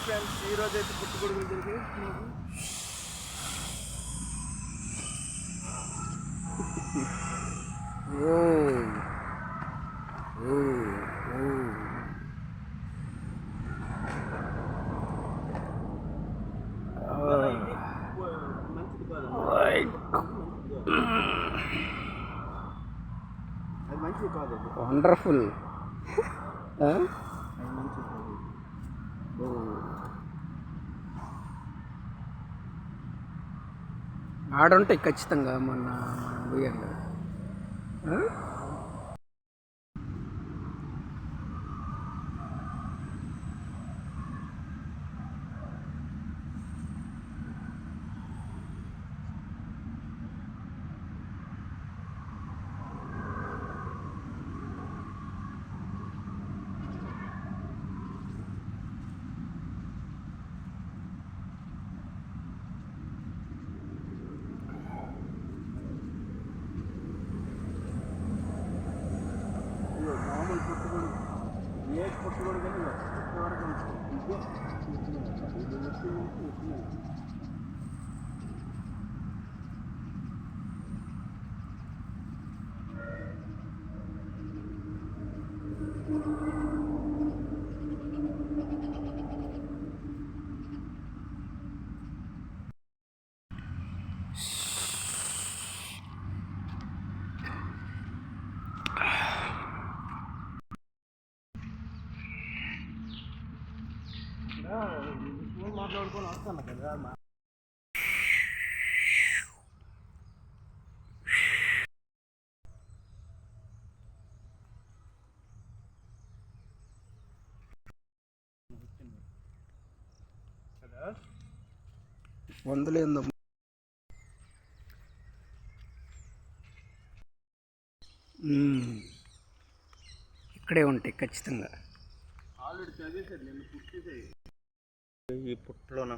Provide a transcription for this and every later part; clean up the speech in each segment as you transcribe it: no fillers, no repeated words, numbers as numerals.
Friends, ఈరోజు అయితే పుట్టుకొడుకులు జరిగాయి. అది మంచిది కాదు. వండర్ఫుల్. ఆడుంటాయి ఖచ్చితంగా మొన్న ఉయ్యంగా. మామూలు పుట్టుకొడుకు ఏ పుట్టుకొడుకు కానీ పుట్టేవరకు మాట్లాడుకొని వస్తాను కదా. వందలేందో ఇక్కడే ఉంటాయి ఖచ్చితంగా. ఆల్రెడీ చదివేసాడు నేను పుట్టేసాయి ఈ పుట్టలోన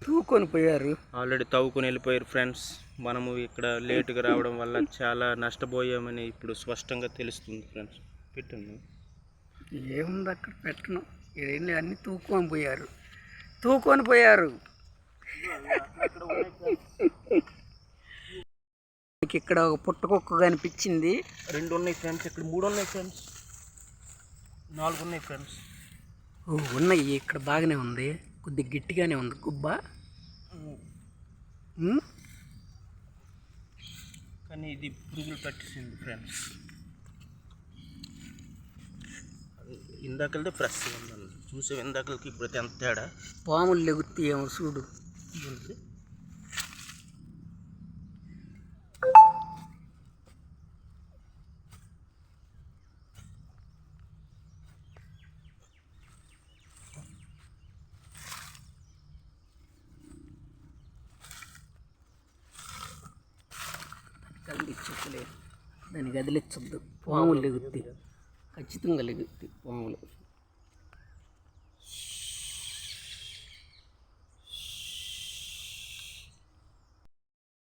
తూకొని పోయారు. ఆల్రెడీ తవ్వుకొని వెళ్ళిపోయారు ఫ్రెండ్స్. మనము ఇక్కడ లేటుగా రావడం వల్ల చాలా నష్టపోయామని ఇప్పుడు స్పష్టంగా తెలుస్తుంది ఫ్రెండ్స్. పెట్టండి. ఏముంది అక్కడ పెట్టను, అన్నీ తూకొని పోయారు. తూకొని పోయారు. ఇక్కడ ఒక పుట్టకొక్క కనిపించింది. 2 ఉన్నాయి ఫ్రెండ్స్, ఇక్కడ 3 ఉన్నాయి ఫ్రెండ్స్, 4 ఉన్నాయి ఫ్రెండ్స్. ఉన్నాయి. ఇక్కడ బాగానే ఉంది, కొద్దిగా గట్టిగానే ఉంది గుబ్బ. కానీ ఇది పురుగులు పట్టేసింది ఫ్రెండ్స్. ఇందాకలదే ఫ్రెష్ ఉండాలి చూసే, ఇందాకలకి ఇప్పుడు ఎంత తేడా. పాములు లెగుతాయేమో చూడు. కదిలిచ్చలే, దాన్ని కదిలిచ్చొద్దు. పాములు లెగుతాయి, ఖచ్చితంగా లెగుతాయి పాములు.